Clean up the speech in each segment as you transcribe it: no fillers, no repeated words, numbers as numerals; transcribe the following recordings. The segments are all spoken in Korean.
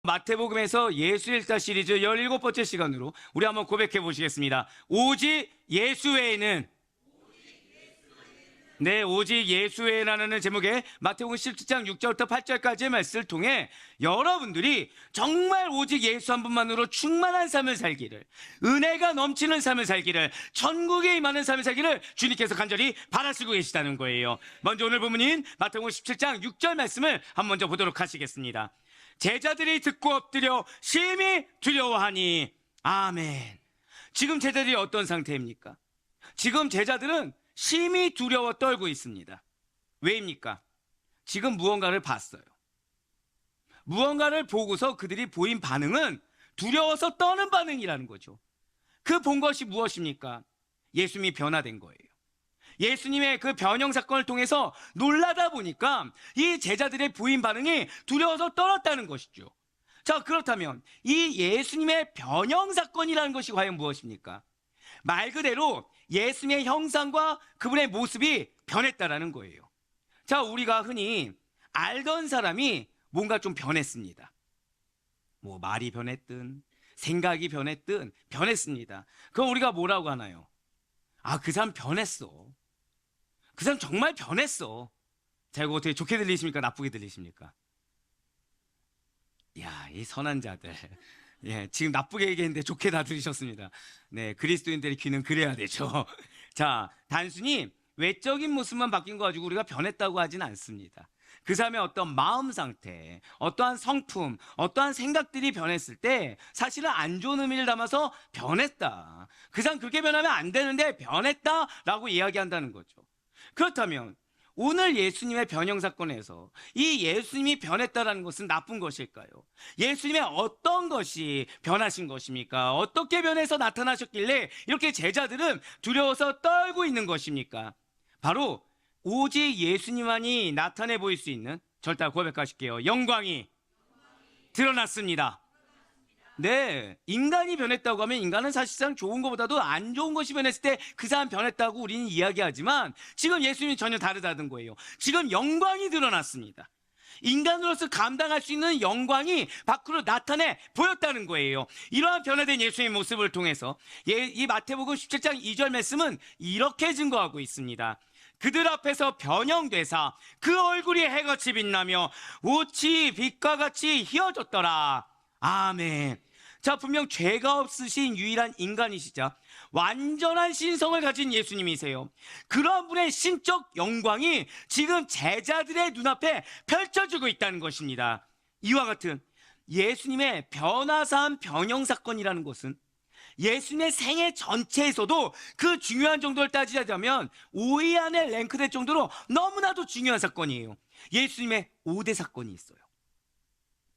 마태복음에서 예수 일사 시리즈 17번째 시간으로 우리 한번 고백해 보시겠습니다. 오직 예수 외에는, 네, 오직 예수 외에라는 제목의 마태복음 17장 6절부터 8절까지의 말씀을 통해 여러분들이 정말 오직 예수 한 분만으로 충만한 삶을 살기를, 은혜가 넘치는 삶을 살기를, 천국에 임하는 삶을 살기를 주님께서 간절히 바라시고 계시다는 거예요. 먼저 오늘 본문인 마태복음 17장 6절 말씀을 한번 먼저 보도록 하시겠습니다. 제자들이 듣고 엎드려 심히 두려워하니. 아멘. 지금 제자들이 어떤 상태입니까? 지금 제자들은 심히 두려워 떨고 있습니다. 왜입니까? 지금 무언가를 봤어요. 무언가를 보고서 그들이 보인 반응은 두려워서 떠는 반응이라는 거죠. 그 본 것이 무엇입니까? 예수님이 변화된 거예요. 예수님의 그 변형 사건을 통해서 놀라다 보니까 이 제자들의 보인 반응이 두려워서 떨었다는 것이죠. 자, 그렇다면 이 예수님의 변형 사건이라는 것이 과연 무엇입니까? 말 그대로 예수님의 형상과 그분의 모습이 변했다라는 거예요. 자, 우리가 흔히 알던 사람이 뭔가 좀 변했습니다. 뭐 말이 변했든 생각이 변했든 변했습니다. 그럼 우리가 뭐라고 하나요? 아, 그 사람 변했어. 그 사람 정말 변했어. 자, 이거 어떻게 좋게 들리십니까? 나쁘게 들리십니까? 야, 이 선한 자들. 예, 지금 나쁘게 얘기했는데 좋게 다 들으셨습니다. 네, 그리스도인들의 귀는 그래야 되죠. 자, 단순히 외적인 모습만 바뀐 거 가지고 우리가 변했다고 하진 않습니다. 그 사람의 어떤 마음 상태, 어떠한 성품, 어떠한 생각들이 변했을 때 사실은 안 좋은 의미를 담아서 변했다. 그 사람 그렇게 변하면 안 되는데 변했다라고 이야기한다는 거죠. 그렇다면 오늘 예수님의 변형 사건에서 이 예수님이 변했다라는 것은 나쁜 것일까요? 예수님의 어떤 것이 변하신 것입니까? 어떻게 변해서 나타나셨길래 이렇게 제자들은 두려워서 떨고 있는 것입니까? 바로 오직 예수님만이 나타내 보일 수 있는, 절대 고백하실게요, 영광이 드러났습니다. 네, 인간이 변했다고 하면 인간은 사실상 좋은 것보다도 안 좋은 것이 변했을 때 그 사람 변했다고 우리는 이야기하지만 지금 예수님이 전혀 다르다는 거예요. 지금 영광이 드러났습니다. 인간으로서 감당할 수 있는 영광이 밖으로 나타내 보였다는 거예요. 이러한 변화된 예수님의 모습을 통해서 이 마태복음 17장 2절 말씀은 이렇게 증거하고 있습니다. 그들 앞에서 변형되사 그 얼굴이 해같이 빛나며 옷이 빛과 같이 휘어졌더라. 아멘. 자, 분명 죄가 없으신 유일한 인간이시자 완전한 신성을 가진 예수님이세요. 그런 분의 신적 영광이 지금 제자들의 눈앞에 펼쳐지고 있다는 것입니다. 이와 같은 예수님의 변화산 변형 사건이라는 것은 예수님의 생애 전체에서도 그 중요한 정도를 따지자면 5위 안에 랭크될 정도로 너무나도 중요한 사건이에요. 예수님의 5대 사건이 있어요.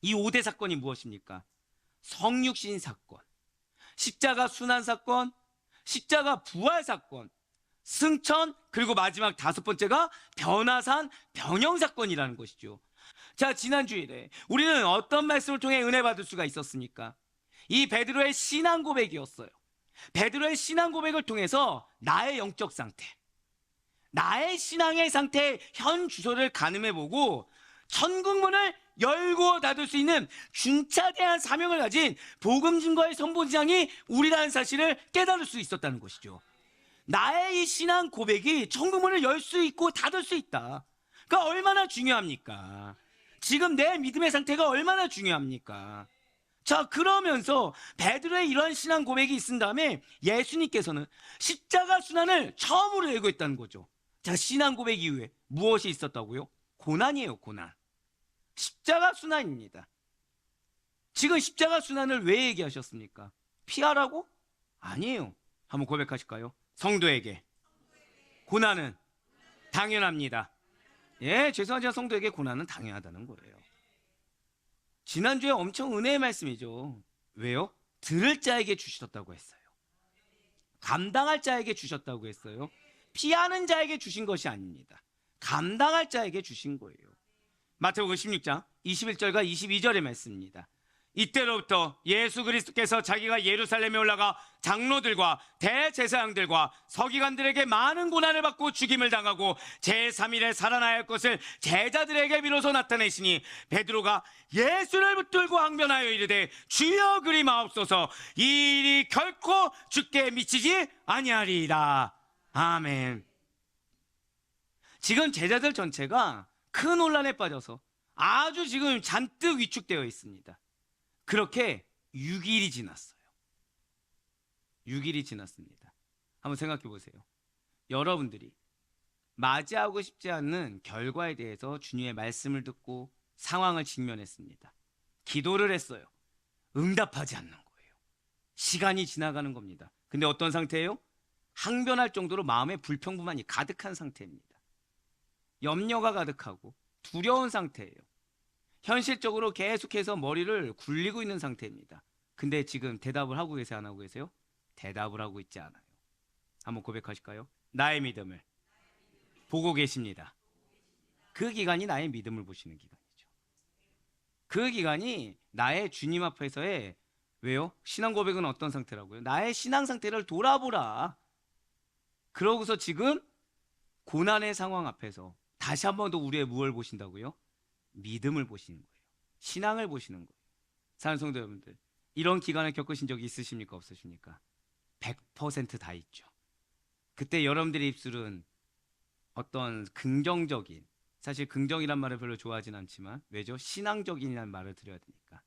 이 5대 사건이 무엇입니까? 성육신 사건, 십자가 순환 사건, 십자가 부활 사건, 승천, 그리고 마지막 5번째가 변화산 변형 사건이라는 것이죠. 자, 지난 주일에 우리는 어떤 말씀을 통해 은혜 받을 수가 있었습니까? 이 베드로의 신앙 고백이었어요. 베드로의 신앙 고백을 통해서 나의 영적 상태, 나의 신앙의 상태의 현 주소를 가늠해보고 천국문을 열고 닫을 수 있는 중차대한 사명을 가진 복음 증거의 선포장이 우리라는 사실을 깨달을 수 있었다는 것이죠. 나의 이 신앙 고백이 천국문을 열 수 있고 닫을 수 있다. 그러니까 얼마나 중요합니까? 지금 내 믿음의 상태가 얼마나 중요합니까? 자, 그러면서 베드로의 이런 신앙 고백이 있은 다음에 예수님께서는 십자가 순환을 처음으로 열고 있다는 거죠. 자, 신앙 고백 이후에 무엇이 있었다고요? 고난이에요, 고난. 십자가 순환입니다. 지금 십자가 순환을 왜 얘기하셨습니까? 피하라고? 아니에요. 한번 고백하실까요? 성도에게 고난은 당연합니다. 예, 죄송하지만 성도에게 고난은 당연하다는 거예요. 지난주에 엄청 은혜의 말씀이죠. 왜요? 들을 자에게 주셨다고 했어요. 감당할 자에게 주셨다고 했어요. 피하는 자에게 주신 것이 아닙니다. 감당할 자에게 주신 거예요. 마태복음 16장 21절과 22절의 말씀입니다. 이때로부터 예수 그리스도께서 자기가 예루살렘에 올라가 장로들과 대제사장들과 서기관들에게 많은 고난을 받고 죽임을 당하고 제3일에 살아나야 할 것을 제자들에게 비로소 나타내시니 베드로가 예수를 붙들고 항변하여 이르되 주여 그리 마옵소서, 이 일이 결코 주께 미치지 아니하리이다. 아멘. 지금 제자들 전체가 큰 혼란에 빠져서 아주 지금 잔뜩 위축되어 있습니다. 그렇게 6일이 지났어요. 6일이 지났습니다. 한번 생각해 보세요. 여러분들이 맞이하고 싶지 않는 결과에 대해서 주님의 말씀을 듣고 상황을 직면했습니다. 기도를 했어요. 응답하지 않는 거예요. 시간이 지나가는 겁니다. 근데 어떤 상태예요? 항변할 정도로 마음에 불평불만이 가득한 상태입니다. 염려가 가득하고 두려운 상태예요. 현실적으로 계속해서 머리를 굴리고 있는 상태입니다. 근데 지금 대답을 하고 계세요? 안 하고 계세요? 대답을 하고 있지 않아요. 한번 고백하실까요? 나의 믿음을 보고 계십니다. 그 기간이 나의 믿음을 보시는 기간이죠. 그 기간이 나의 주님 앞에서의, 왜요? 신앙 고백은 어떤 상태라고요? 나의 신앙 상태를 돌아보라. 그러고서 지금 고난의 상황 앞에서 다시 한 번 더 우리의 무엇을 보신다고요? 믿음을 보시는 거예요. 신앙을 보시는 거예요. 사랑하는 성도 여러분들, 이런 기간을 겪으신 적이 있으십니까? 없으십니까? 100% 다 있죠. 그때 여러분들의 입술은 어떤 긍정적인, 사실 긍정이란 말을 별로 좋아하진 않지만, 왜죠? 신앙적인이라는 말을 드려야 되니까.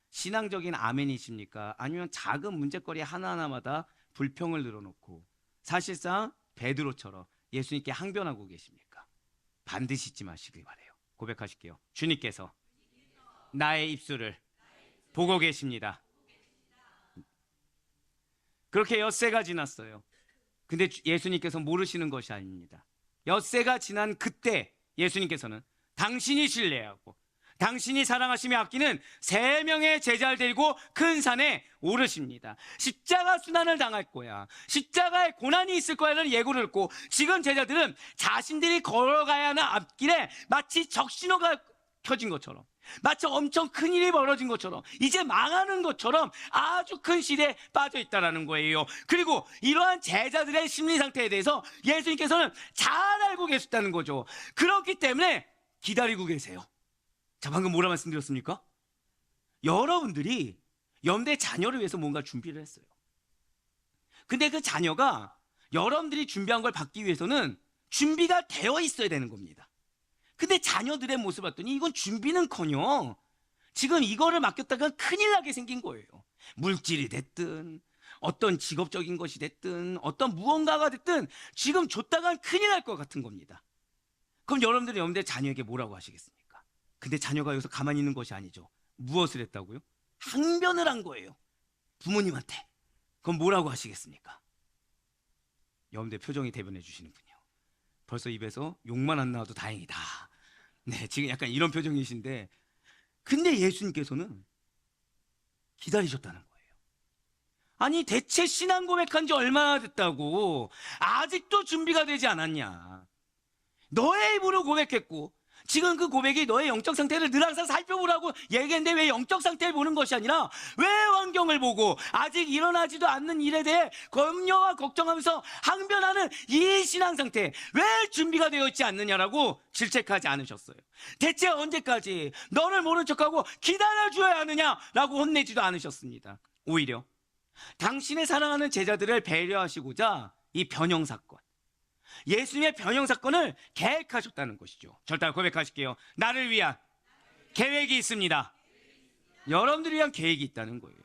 신앙적인 아멘이십니까? 아니면 작은 문제거리 하나하나마다 불평을 늘어놓고 사실상 베드로처럼 예수님께 항변하고 계십니까? 반드시 잊지 마시길 바래요. 고백하실게요. 주님께서 나의 입술을 보고 계십니다. 그렇게 엿새가 지났어요. 근데 예수님께서 모르시는 것이 아닙니다. 엿새가 지난 그때 예수님께서는 당신이 신뢰하고 당신이 사랑하시며 아끼는 3명의 제자를 데리고 큰 산에 오르십니다. 십자가 순환을 당할 거야, 십자가에 고난이 있을 거야라는 예고를 듣고 지금 제자들은 자신들이 걸어가야 하는 앞길에 마치 적신호가 켜진 것처럼, 마치 엄청 큰 일이 벌어진 것처럼, 이제 망하는 것처럼 아주 큰 시대에 빠져 있다는 거예요. 그리고 이러한 제자들의 심리 상태에 대해서 예수님께서는 잘 알고 계셨다는 거죠. 그렇기 때문에 기다리고 계세요. 자, 방금 뭐라 말씀드렸습니까? 여러분들이 염대 자녀를 위해서 뭔가 준비를 했어요. 근데 그 자녀가 여러분들이 준비한 걸 받기 위해서는 준비가 되어 있어야 되는 겁니다. 근데 자녀들의 모습을 봤더니 이건 준비는커녕 지금 이거를 맡겼다가 큰일 나게 생긴 거예요. 물질이 됐든 어떤 직업적인 것이 됐든 어떤 무언가가 됐든 지금 줬다간 큰일 날 것 같은 겁니다. 그럼 여러분들이 염대 자녀에게 뭐라고 하시겠습니까? 근데 자녀가 여기서 가만히 있는 것이 아니죠. 무엇을 했다고요? 항변을 한 거예요. 부모님한테. 그럼 뭐라고 하시겠습니까? 여러분들 표정이 대변해 주시는군요. 벌써 입에서 욕만 안 나와도 다행이다. 네, 지금 약간 이런 표정이신데, 근데 예수님께서는 기다리셨다는 거예요. 아니, 대체 신앙 고백한 지 얼마나 됐다고 아직도 준비가 되지 않았냐? 너의 입으로 고백했고 지금 그 고백이 너의 영적 상태를 늘 항상 살펴보라고 얘기했는데 왜 영적 상태를 보는 것이 아니라 왜 환경을 보고 아직 일어나지도 않는 일에 대해 염려와 걱정하면서 항변하는 이 신앙 상태, 왜 준비가 되어 있지 않느냐라고 질책하지 않으셨어요. 대체 언제까지 너를 모른 척하고 기다려줘야 하느냐라고 혼내지도 않으셨습니다. 오히려 당신의 사랑하는 제자들을 배려하시고자 이 변형 사건, 예수님의 변형 사건을 계획하셨다는 것이죠. 절단 고백하실게요. 나를 위한 계획이 있습니다. 여러분들을 위한 계획이 있다는 거예요.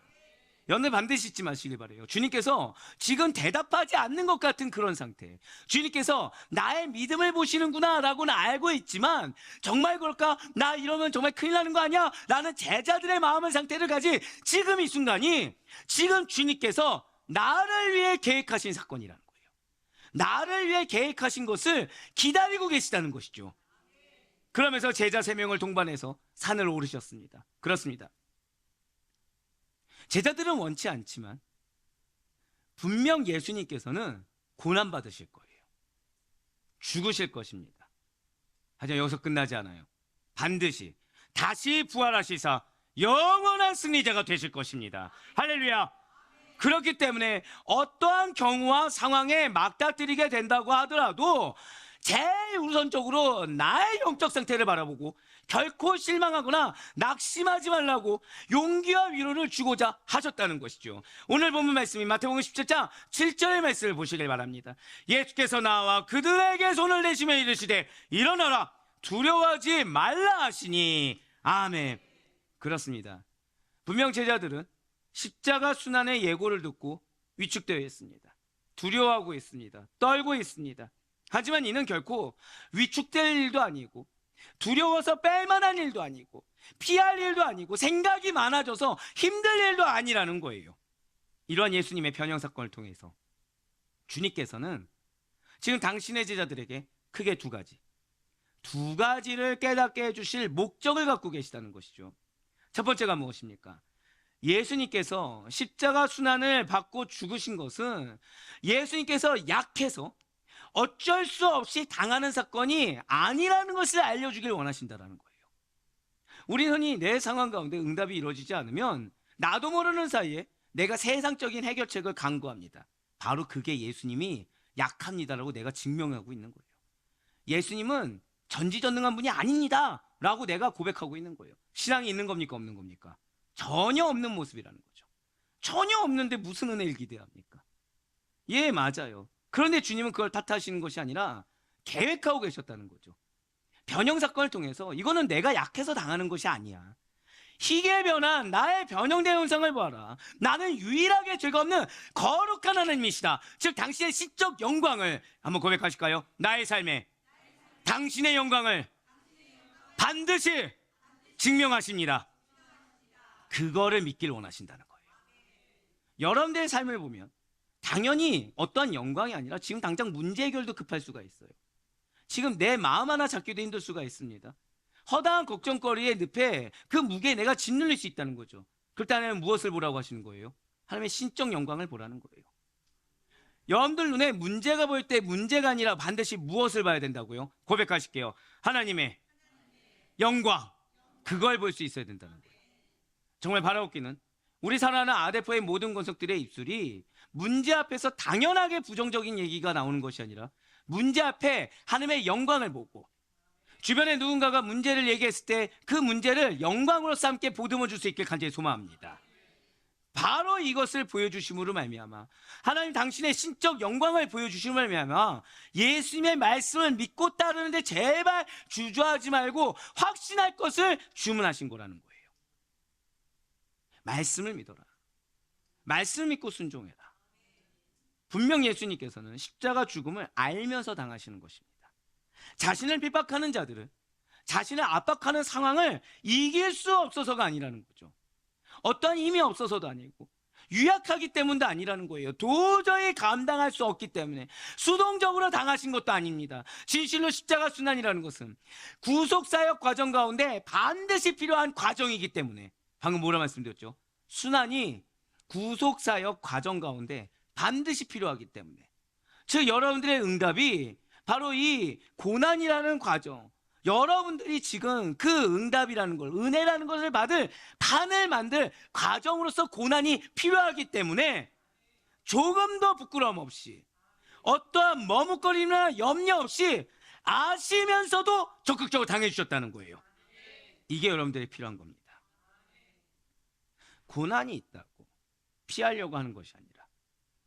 여러분들 반드시 잊지 마시길 바라요. 주님께서 지금 대답하지 않는 것 같은 그런 상태, 주님께서 나의 믿음을 보시는구나 라고는 알고 있지만 정말 그럴까? 나 이러면 정말 큰일 나는 거 아니야? 라는 제자들의 마음의 상태를 가진 지금 이 순간이 지금 주님께서 나를 위해 계획하신 사건이라는 거예요. 나를 위해 계획하신 것을 기다리고 계시다는 것이죠. 그러면서 제자 3명을 동반해서 산을 오르셨습니다. 그렇습니다. 제자들은 원치 않지만 분명 예수님께서는 고난받으실 거예요. 죽으실 것입니다. 하지만 여기서 끝나지 않아요. 반드시 다시 부활하시사 영원한 승리자가 되실 것입니다. 할렐루야. 그렇기 때문에 어떠한 경우와 상황에 맞닥뜨리게 된다고 하더라도 제일 우선적으로 나의 영적 상태를 바라보고 결코 실망하거나 낙심하지 말라고 용기와 위로를 주고자 하셨다는 것이죠. 오늘 본문 말씀이 마태복음 17장 7절의 말씀을 보시길 바랍니다. 예수께서 나와 그들에게 손을 내시며 이르시되 일어나라 두려워하지 말라 하시니 아멘. 그렇습니다. 분명 제자들은 십자가 순환의 예고를 듣고 위축되어 있습니다. 두려워하고 있습니다. 떨고 있습니다. 하지만 이는 결코 위축될 일도 아니고 두려워서 뺄만한 일도 아니고 피할 일도 아니고 생각이 많아져서 힘들 일도 아니라는 거예요. 이러한 예수님의 변형 사건을 통해서 주님께서는 지금 당신의 제자들에게 크게 두 가지를 깨닫게 해주실 목적을 갖고 계시다는 것이죠. 첫 번째가 무엇입니까? 예수님께서 십자가 순환을 받고 죽으신 것은 예수님께서 약해서 어쩔 수 없이 당하는 사건이 아니라는 것을 알려주길 원하신다는 거예요. 우리는 흔히 내 상황 가운데 응답이 이루어지지 않으면 나도 모르는 사이에 내가 세상적인 해결책을 강구합니다. 바로 그게 예수님이 약합니다라고 내가 증명하고 있는 거예요. 예수님은 전지전능한 분이 아닙니다 라고 내가 고백하고 있는 거예요. 신앙이 있는 겁니까 없는 겁니까? 전혀 없는 모습이라는 거죠. 전혀 없는데 무슨 은혜를 기대합니까? 예, 맞아요. 그런데 주님은 그걸 탓하시는 것이 아니라 계획하고 계셨다는 거죠. 변형 사건을 통해서 이거는 내가 약해서 당하는 것이 아니야. 희게 변한 나의 변형된 형상을 보아라. 나는 유일하게 죄가 없는 거룩한 하나님이시다. 즉 당신의 시적 영광을 한번 고백하실까요? 나의 삶에 당신의 영광을 반드시 증명하십니다. 그거를 믿길 원하신다는 거예요. 여러분들의 삶을 보면 당연히 어떠한 영광이 아니라 지금 당장 문제 해결도 급할 수가 있어요. 지금 내 마음 하나 잡기도 힘들 수가 있습니다. 허다한 걱정거리의 늪에 그 무게에 내가 짓눌릴 수 있다는 거죠. 그럴 때 하나님은 무엇을 보라고 하시는 거예요? 하나님의 신적 영광을 보라는 거예요. 여러분들 눈에 문제가 보일 때 문제가 아니라 반드시 무엇을 봐야 된다고요? 고백하실게요. 하나님의 영광, 그걸 볼 수 있어야 된다는 거예요. 정말 바라옵기는 우리 사랑하는 아데포의 모든 권속들의 입술이 문제 앞에서 당연하게 부정적인 얘기가 나오는 것이 아니라 문제 앞에 하나님의 영광을 보고 주변에 누군가가 문제를 얘기했을 때 그 문제를 영광으로서 함께 보듬어 줄 수 있길 간절히 소망합니다. 바로 이것을 보여주심으로 말미암아 하나님 당신의 신적 영광을 보여주심으로 말미암아 예수님의 말씀을 믿고 따르는데 제발 주저하지 말고 확신할 것을 주문하신 거라는 거예요. 말씀을 믿어라. 말씀을 믿고 순종해라. 분명 예수님께서는 십자가 죽음을 알면서 당하시는 것입니다. 자신을 핍박하는 자들을, 자신을 압박하는 상황을 이길 수 없어서가 아니라는 거죠. 어떠한 힘이 없어서도 아니고 유약하기 때문도 아니라는 거예요. 도저히 감당할 수 없기 때문에 수동적으로 당하신 것도 아닙니다. 진실로 십자가 순환이라는 것은 구속사역 과정 가운데 반드시 필요한 과정이기 때문에 방금 뭐라 말씀드렸죠? 순환이 구속사역 과정 가운데 반드시 필요하기 때문에 즉 여러분들의 응답이 바로 이 고난이라는 과정, 여러분들이 지금 그 응답이라는 걸, 은혜라는 것을 받을 판을 만들 과정으로서 고난이 필요하기 때문에 조금도 부끄러움 없이 어떠한 머뭇거림이나 염려 없이 아시면서도 적극적으로 당해주셨다는 거예요. 이게 여러분들이 필요한 겁니다. 고난이 있다고 피하려고 하는 것이 아니라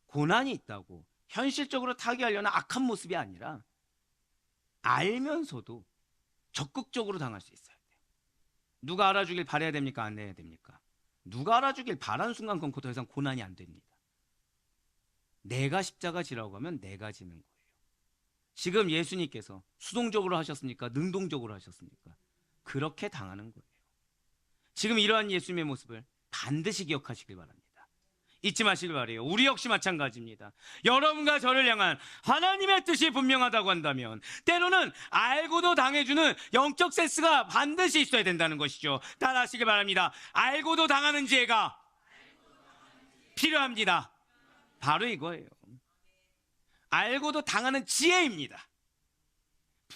고난이 있다고 현실적으로 타개하려는 악한 모습이 아니라 알면서도 적극적으로 당할 수 있어야 돼요. 누가 알아주길 바라야 됩니까? 안 해야 됩니까? 누가 알아주길 바라는 순간 그건 더 이상 고난이 안 됩니다. 내가 십자가 지라고 하면 내가 지는 거예요. 지금 예수님께서 수동적으로 하셨습니까? 능동적으로 하셨습니까? 그렇게 당하는 거예요. 지금 이러한 예수님의 모습을 반드시 기억하시길 바랍니다. 잊지 마시길 바라요. 우리 역시 마찬가지입니다. 여러분과 저를 향한 하나님의 뜻이 분명하다고 한다면 때로는 알고도 당해주는 영적 센스가 반드시 있어야 된다는 것이죠. 따라하시길 바랍니다. 알고도 당하는 지혜가 필요합니다. 바로 이거예요. 알고도 당하는 지혜입니다.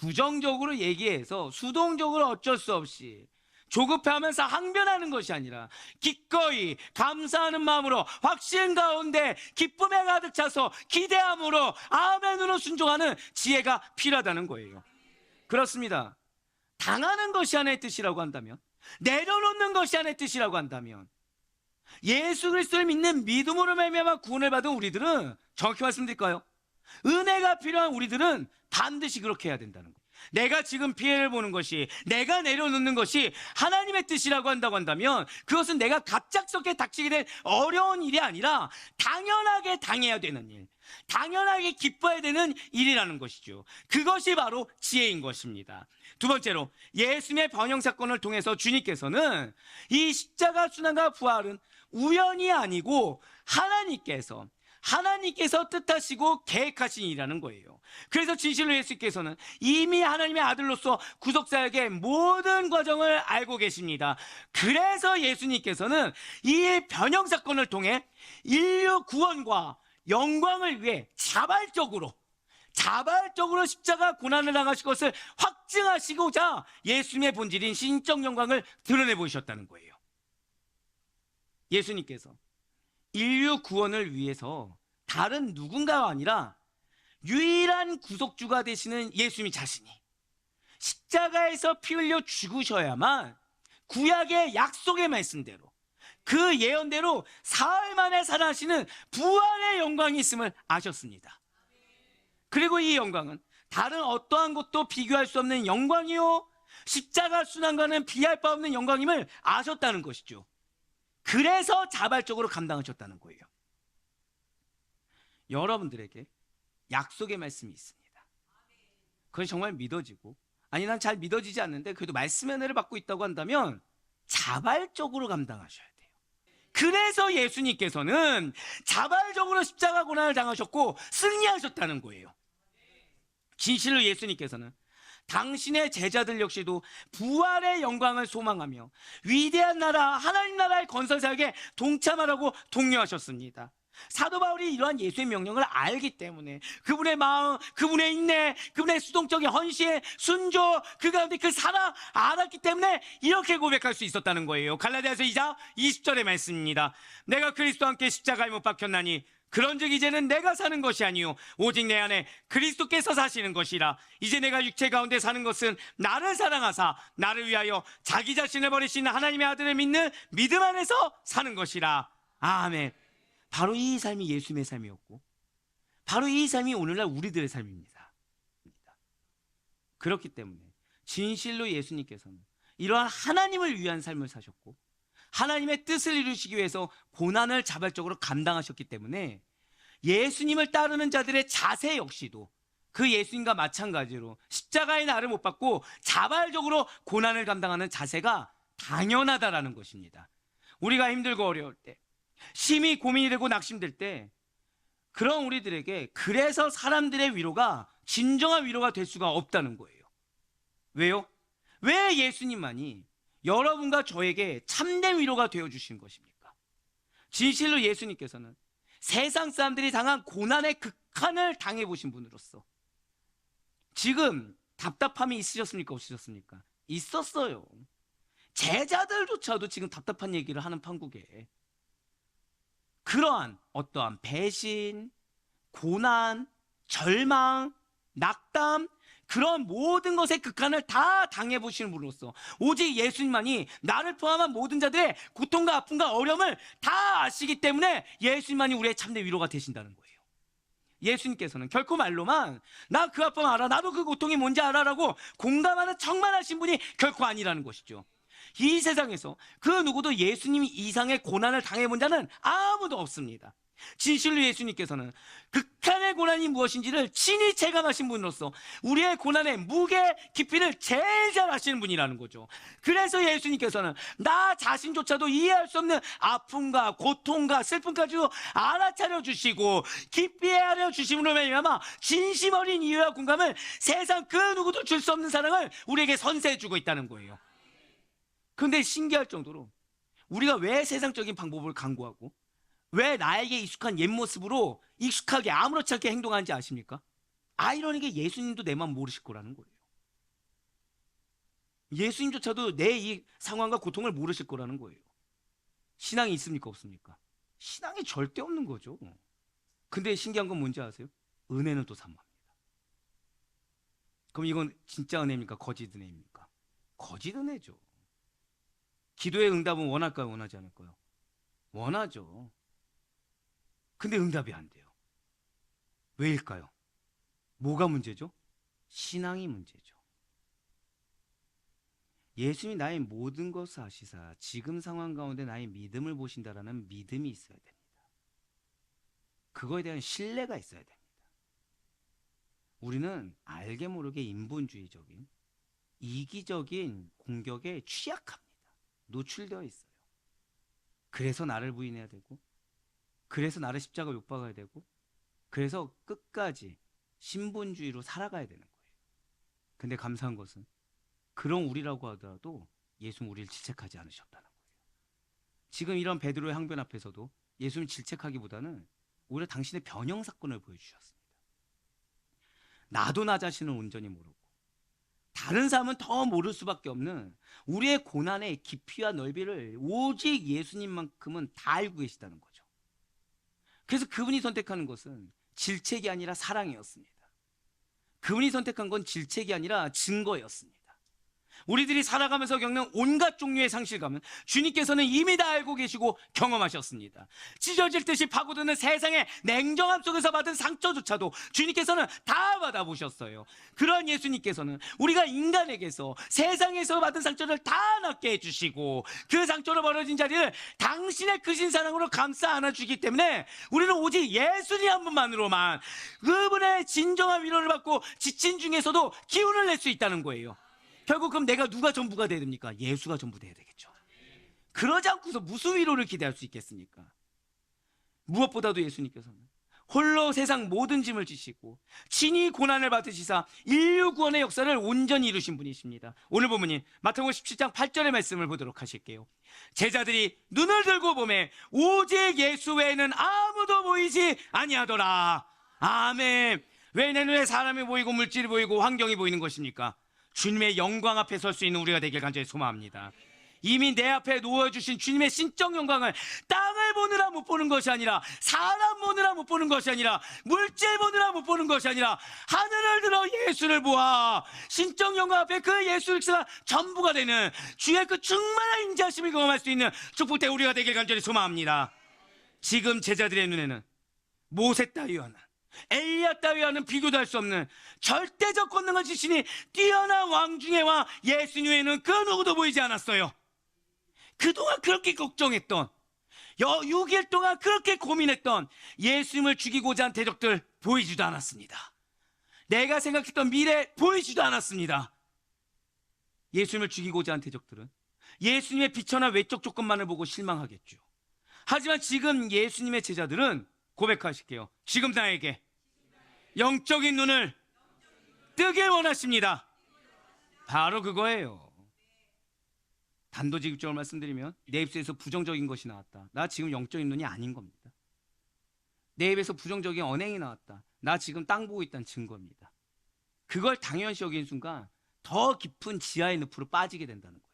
부정적으로 얘기해서 수동적으로 어쩔 수 없이 조급해하면서 항변하는 것이 아니라 기꺼이 감사하는 마음으로 확신 가운데 기쁨에 가득 차서 기대함으로 아멘으로 순종하는 지혜가 필요하다는 거예요. 그렇습니다. 당하는 것이 하나의 뜻이라고 한다면, 내려놓는 것이 하나의 뜻이라고 한다면, 예수 그리스도를 믿는 믿음으로 말미암아 구원을 받은 우리들은, 정확히 말씀드릴까요? 은혜가 필요한 우리들은 반드시 그렇게 해야 된다는 거예요. 내가 지금 피해를 보는 것이, 내가 내려놓는 것이 하나님의 뜻이라고 한다고 한다면, 그것은 내가 갑작스럽게 닥치게 된 어려운 일이 아니라 당연하게 당해야 되는 일, 당연하게 기뻐야 되는 일이라는 것이죠. 그것이 바로 지혜인 것입니다. 두 번째로, 예수님의 번영 사건을 통해서 주님께서는 이 십자가 순환과 부활은 우연이 아니고 하나님께서 뜻하시고 계획하신 일이라는 거예요. 그래서 진실로 예수께서는 이미 하나님의 아들로서 구속사역의 모든 과정을 알고 계십니다. 그래서 예수님께서는 이 변형 사건을 통해 인류 구원과 영광을 위해 자발적으로 십자가 고난을 당하실 것을 확증하시고자 예수님의 본질인 신적 영광을 드러내 보이셨다는 거예요. 예수님께서 인류 구원을 위해서 다른 누군가가 아니라 유일한 구속주가 되시는 예수님 자신이 십자가에서 피 흘려 죽으셔야만 구약의 약속의 말씀대로, 그 예언대로 사흘 만에 살아나시는 부활의 영광이 있음을 아셨습니다. 그리고 이 영광은 다른 어떠한 것도 비교할 수 없는 영광이요, 십자가 순환과는 비할 바 없는 영광임을 아셨다는 것이죠. 그래서 자발적으로 감당하셨다는 거예요. 여러분들에게 약속의 말씀이 있습니다. 그건 정말 믿어지고, 아니 난 잘 믿어지지 않는데 그래도 말씀의 은혜를 받고 있다고 한다면 자발적으로 감당하셔야 돼요. 그래서 예수님께서는 자발적으로 십자가 고난을 당하셨고 승리하셨다는 거예요. 진실로 예수님께서는 당신의 제자들 역시도 부활의 영광을 소망하며 위대한 나라, 하나님 나라의 건설 사역에 동참하라고 독려하셨습니다. 사도 바울이 이러한 예수의 명령을 알기 때문에 그분의 마음, 그분의 인내, 그분의 수동적인 헌신, 순조, 그 가운데 그 사랑 알았기 때문에 이렇게 고백할 수 있었다는 거예요. 갈라디아서 2장 20절의 말씀입니다. 내가 그리스도와 함께 십자가에 못 박혔나니 그런즉 이제는 내가 사는 것이 아니요 오직 내 안에 그리스도께서 사시는 것이라. 이제 내가 육체 가운데 사는 것은 나를 사랑하사 나를 위하여 자기 자신을 버리신 하나님의 아들을 믿는 믿음 안에서 사는 것이라. 아멘. 바로 이 삶이 예수님의 삶이었고, 바로 이 삶이 오늘날 우리들의 삶입니다. 그렇기 때문에 진실로 예수님께서는 이러한 하나님을 위한 삶을 사셨고 하나님의 뜻을 이루시기 위해서 고난을 자발적으로 감당하셨기 때문에 예수님을 따르는 자들의 자세 역시도 그 예수님과 마찬가지로 십자가의 날을 못 받고 자발적으로 고난을 감당하는 자세가 당연하다라는 것입니다. 우리가 힘들고 어려울 때, 심히 고민이 되고 낙심될 때, 그런 우리들에게 그래서 사람들의 위로가 진정한 위로가 될 수가 없다는 거예요. 왜요? 왜 예수님만이 여러분과 저에게 참된 위로가 되어주신 것입니까? 진실로 예수님께서는 세상 사람들이 당한 고난의 극한을 당해보신 분으로서 지금 답답함이 있으셨습니까? 없으셨습니까? 있었어요. 제자들조차도 지금 답답한 얘기를 하는 판국에 그러한 어떠한 배신, 고난, 절망, 낙담, 그런 모든 것의 극한을 다 당해보시는 분으로서 오직 예수님만이 나를 포함한 모든 자들의 고통과 아픔과 어려움을 다 아시기 때문에 예수님만이 우리의 참된 위로가 되신다는 거예요. 예수님께서는 결코 말로만 나 그 아픔 알아, 나도 그 고통이 뭔지 알아라고 공감하는 척만 하신 분이 결코 아니라는 것이죠. 이 세상에서 그 누구도 예수님 이상의 고난을 당해본 자는 아무도 없습니다. 진실로 예수님께서는 극한의 고난이 무엇인지를 친히 체감하신 분으로서 우리의 고난의 무게, 깊이를 제일 잘 아시는 분이라는 거죠. 그래서 예수님께서는 나 자신조차도 이해할 수 없는 아픔과 고통과 슬픔까지도 알아차려 주시고 깊이 헤아려 주심으로 말미암아 진심 어린 이해와 공감을 세상 그 누구도 줄 수 없는 사랑을 우리에게 선사해 주고 있다는 거예요. 그런데 신기할 정도로 우리가 왜 세상적인 방법을 강구하고 왜 나에게 익숙한 옛 모습으로 익숙하게 아무렇지 않게 행동하는지 아십니까? 아이러니게 예수님도 내 마음 모르실 거라는 거예요. 예수님조차도 내 이 상황과 고통을 모르실 거라는 거예요. 신앙이 있습니까 없습니까? 신앙이 절대 없는 거죠. 근데 신기한 건 뭔지 아세요? 은혜는 또 사모합니다. 그럼 이건 진짜 은혜입니까? 거짓 은혜입니까? 거짓 은혜죠. 기도의 응답은 원할까요? 원하지 않을까요? 원하죠. 근데 응답이 안 돼요. 왜일까요? 뭐가 문제죠? 신앙이 문제죠. 예수님이 나의 모든 것을 아시사 지금 상황 가운데 나의 믿음을 보신다라는 믿음이 있어야 됩니다. 그거에 대한 신뢰가 있어야 됩니다. 우리는 알게 모르게 인본주의적인 이기적인 공격에 취약합니다. 노출되어 있어요. 그래서 나를 부인해야 되고, 그래서 나를 십자가 못 박아야 되고, 그래서 끝까지 신본주의로 살아가야 되는 거예요. 근데 감사한 것은 그런 우리라고 하더라도 예수는 우리를 질책하지 않으셨다는 거예요. 지금 이런 베드로의 항변 앞에서도 예수님 질책하기보다는 오히려 당신의 변형 사건을 보여주셨습니다. 나도 나 자신을 온전히 모르고 다른 사람은 더 모를 수밖에 없는 우리의 고난의 깊이와 넓이를 오직 예수님만큼은 다 알고 계시다는 거죠. 그래서 그분이 선택하는 것은 질책이 아니라 사랑이었습니다. 그분이 선택한 건 질책이 아니라 증거였습니다. 우리들이 살아가면서 겪는 온갖 종류의 상실감은 주님께서는 이미 다 알고 계시고 경험하셨습니다. 찢어질 듯이 파고드는 세상의 냉정함 속에서 받은 상처조차도 주님께서는 다 받아보셨어요. 그러한 예수님께서는 우리가 인간에게서 세상에서 받은 상처를 다 낫게 해주시고 그 상처로 벌어진 자리를 당신의 크신 사랑으로 감싸 안아주기 때문에 우리는 오직 예수님 한 분만으로만 그분의 진정한 위로를 받고 지친 중에서도 기운을 낼 수 있다는 거예요. 결국 그럼 내가 누가 전부가 돼야 됩니까? 예수가 전부 돼야 되겠죠. 그러지 않고서 무슨 위로를 기대할 수 있겠습니까? 무엇보다도 예수님께서는 홀로 세상 모든 짐을 지시고 친히 고난을 받으시사 인류 구원의 역사를 온전히 이루신 분이십니다. 오늘 본문인 마태복음 17장 8절의 말씀을 보도록 하실게요. 제자들이 눈을 들고 보매 오직 예수 외에는 아무도 보이지 아니하더라. 아멘. 왜 내 눈에 사람이 보이고 물질이 보이고 환경이 보이는 것입니까? 주님의 영광 앞에 설 수 있는 우리가 되길 간절히 소망합니다. 이미 내 앞에 놓아주신 주님의 신적 영광을 땅을 보느라 못 보는 것이 아니라 사람 보느라 못 보는 것이 아니라 물질 보느라 못 보는 것이 아니라 하늘을 들어 예수를 보아 신적 영광 앞에 그 예수 그리스도가 전부가 되는 주의 그 충만한 인자심을 경험할 수 있는 축복된 우리가 되길 간절히 소망합니다. 지금 제자들의 눈에는 모세 따위와는 엘리야 따위와는 비교도 할 수 없는 절대적 권능을 지시니 뛰어난 왕 중의 왕 예수님에는 그 누구도 보이지 않았어요. 그동안 그렇게 걱정했던 6일 동안 그렇게 고민했던 예수님을 죽이고자 한 대적들 보이지도 않았습니다. 내가 생각했던 미래 보이지도 않았습니다. 예수님을 죽이고자 한 대적들은 예수님의 비천한 외적 조건만을 보고 실망하겠죠. 하지만 지금 예수님의 제자들은 고백하실게요. 지금 나에게 영적인 눈을 뜨길 원하십니다. 바로 그거예요. 단도직입적으로 말씀드리면 내 입술에서 부정적인 것이 나왔다. 나 지금 영적인 눈이 아닌 겁니다. 내 입에서 부정적인 언행이 나왔다. 나 지금 땅 보고 있다는 증거입니다. 그걸 당연시 여긴 순간 더 깊은 지하의 늪으로 빠지게 된다는 거예요.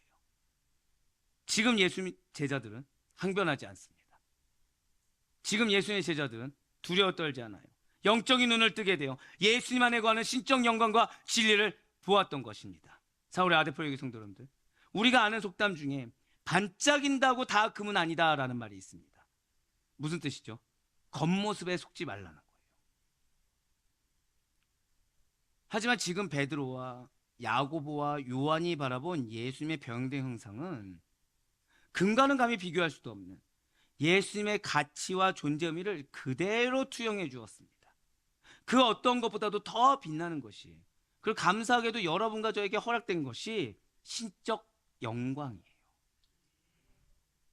지금 예수님 제자들은 항변하지 않습니다. 지금 예수님의 제자들은 두려워 떨지 않아요. 영적인 눈을 뜨게 되어 예수님 안에 거하는 신적 영광과 진리를 보았던 것입니다. 사울의 아데포여기 성도 여러분들, 우리가 아는 속담 중에 반짝인다고 다 금은 아니다라는 말이 있습니다. 무슨 뜻이죠? 겉모습에 속지 말라는 거예요. 하지만 지금 베드로와 야고보와 요한이 바라본 예수님의 병된 형상은 금과는 감히 비교할 수도 없는 예수님의 가치와 존재 의미를 그대로 투영해 주었습니다. 그 어떤 것보다도 더 빛나는 것이, 그리고 감사하게도 여러분과 저에게 허락된 것이 신적 영광이에요.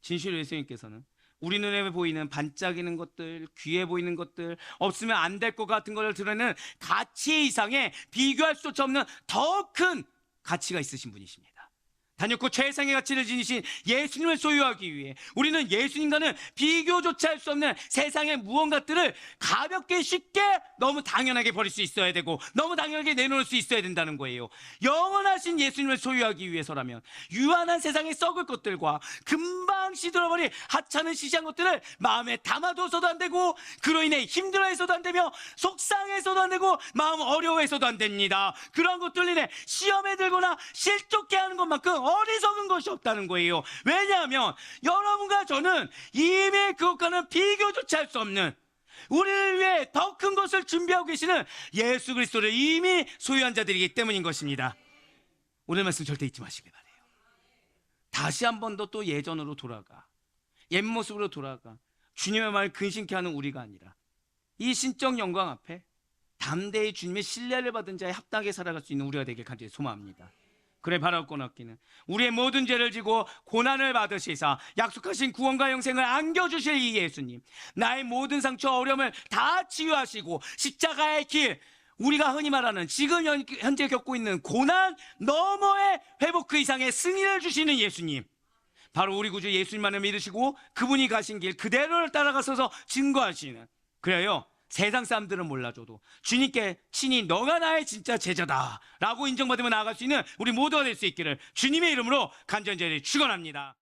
진실로 예수님께서는 우리 눈에 보이는 반짝이는 것들, 귀에 보이는 것들, 없으면 안 될 것 같은 것을 드러내는 가치 이상의 비교할 수 없는 더 큰 가치가 있으신 분이십니다. 단연코 최상의 가치를 지니신 예수님을 소유하기 위해 우리는 예수님과는 비교조차 할 수 없는 세상의 무언가들을 가볍게 쉽게 너무 당연하게 버릴 수 있어야 되고 너무 당연하게 내놓을 수 있어야 된다는 거예요. 영원하신 예수님을 소유하기 위해서라면 유한한 세상에 썩을 것들과 금방 시들어버릴 하찮은 시시한 것들을 마음에 담아둬서도 안 되고 그로 인해 힘들어해서도 안 되며 속상해서도 안 되고 마음 어려워해서도 안 됩니다. 그런 것들 인해 시험에 들거나 실족해 하는 것만큼 어리석은 것이 없다는 거예요. 왜냐하면 여러분과 저는 이미 그것과는 비교조차 할 수 없는 우리를 위해 더 큰 것을 준비하고 계시는 예수 그리스도를 이미 소유한 자들이기 때문인 것입니다. 오늘 말씀 절대 잊지 마시길 바라요. 다시 한 번 더 또 예전으로 돌아가 옛 모습으로 돌아가 주님의 말을 근심케 하는 우리가 아니라 이 신적 영광 앞에 담대히 주님의 신뢰를 받은 자에 합당하게 살아갈 수 있는 우리가 되길 간절히 소망합니다. 그래 바라옵고 얻기는 우리의 모든 죄를 지고 고난을 받으시사 약속하신 구원과 영생을 안겨주실 이 예수님, 나의 모든 상처 어려움을 다 치유하시고 십자가의 길, 우리가 흔히 말하는 지금 현재 겪고 있는 고난 너머의 회복 그 이상의 승리를 주시는 예수님, 바로 우리 구주 예수님만을 믿으시고 그분이 가신 길 그대로를 따라가서서 증거하시는, 그래요 세상 사람들은 몰라줘도 주님께 친히 너가 나의 진짜 제자다 라고 인정받으며 나아갈 수 있는 우리 모두가 될 수 있기를 주님의 이름으로 간절히 축원합니다.